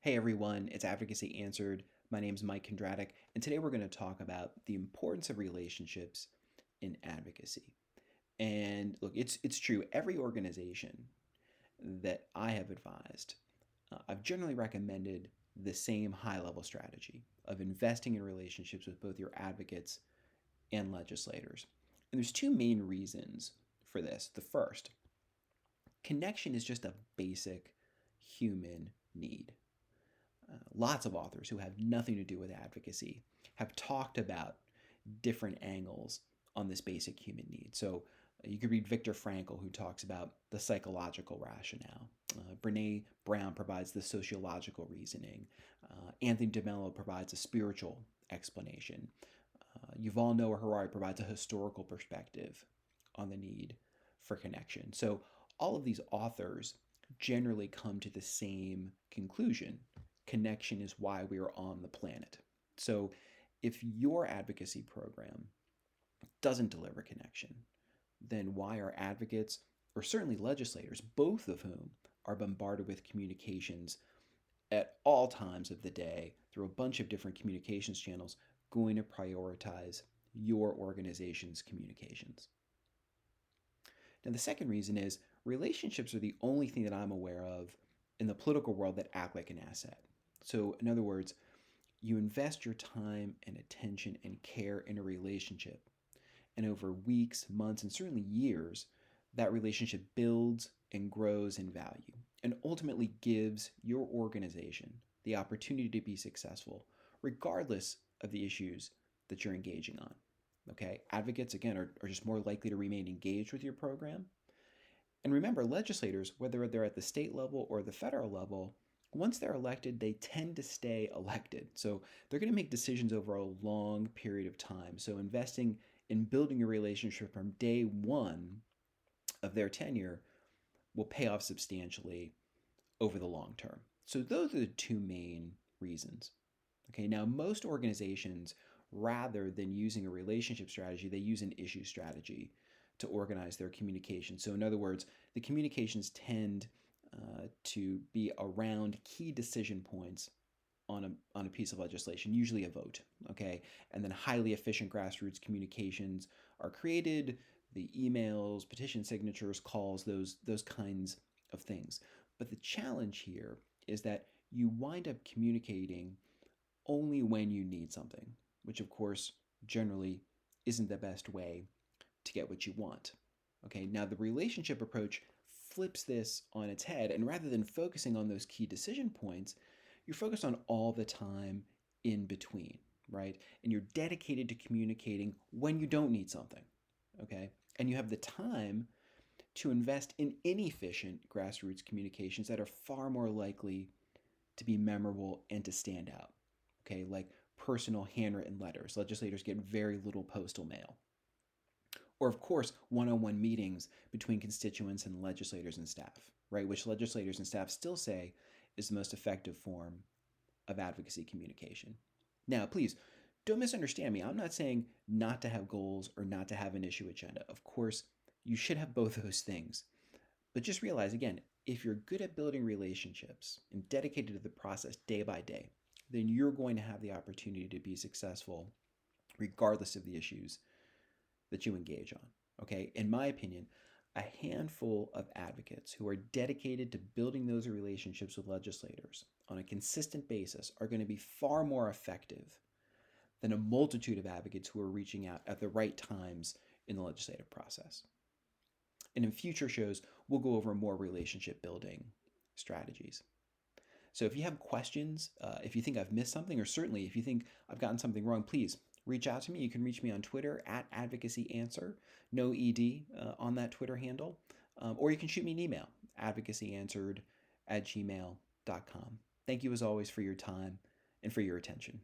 Hey everyone, it's Advocacy Answered. My name is Mike Kondratik, and today we're going to talk about the importance of relationships in advocacy. And look, it's true. Every organization that I have advised, I've generally recommended the same high-level strategy of investing in relationships with both your advocates and legislators. And there's two main reasons for this. The first, connection is just a basic human need. Lots of authors who have nothing to do with advocacy have talked about different angles on this basic human need. So you could read Viktor Frankl, who talks about the psychological rationale. Brene Brown provides the sociological reasoning. Anthony DeMello provides a spiritual explanation. Yuval Noah Harari provides a historical perspective on the need for connection. So all of these authors generally come to the same conclusion. Connection is why we are on the planet. So if your advocacy program doesn't deliver connection, then why are advocates, or certainly legislators, both of whom are bombarded with communications at all times of the day through a bunch of different communications channels, going to prioritize your organization's communications? Now, the second reason is relationships are the only thing that I'm aware of in the political world that act like an asset. So, in other words, you invest your time and attention and care in a relationship, and over weeks, months, and certainly years, that relationship builds and grows in value and ultimately gives your organization the opportunity to be successful, regardless of the issues that you're engaging on. Okay, advocates, again, are just more likely to remain engaged with your program. And remember, legislators, whether they're at the state level or the federal level, once they're elected, they tend to stay elected. So they're going to make decisions over a long period of time. So investing in building a relationship from day one of their tenure will pay off substantially over the long term. So those are the two main reasons. Okay, now most organizations, rather than using a relationship strategy, they use an issue strategy to organize their communication. So in other words, the communications tend to be around key decision points on a piece of legislation, usually a vote, okay? And then highly efficient grassroots communications are created, the emails, petition signatures, calls, those kinds of things. But the challenge here is that you wind up communicating only when you need something, which of course generally isn't the best way to get what you want. Okay, now the relationship approach flips this on its head, and rather than focusing on those key decision points, you're focused on all the time in between, right? And you're dedicated to communicating when you don't need something, okay? And you have the time to invest in inefficient grassroots communications that are far more likely to be memorable and to stand out, okay? Like personal handwritten letters. Legislators get very little postal mail. Or, of course, one-on-one meetings between constituents and legislators and staff, right? Which legislators and staff still say is the most effective form of advocacy communication. Now, please don't misunderstand me. I'm not saying not to have goals or not to have an issue agenda. Of course, you should have both of those things. But just realize, again, if you're good at building relationships and dedicated to the process day by day, then you're going to have the opportunity to be successful regardless of the issues that you engage on. Okay, in my opinion, a handful of advocates who are dedicated to building those relationships with legislators on a consistent basis are going to be far more effective than a multitude of advocates who are reaching out at the right times in the legislative process. And in future shows, we'll go over more relationship building strategies. So if you have questions, if you think I've missed something, or certainly if you think I've gotten something wrong, please reach out to me. You can reach me on Twitter at AdvocacyAnswer, no ED on that Twitter handle. Or you can shoot me an email, advocacyanswered@gmail.com. Thank you as always for your time and for your attention.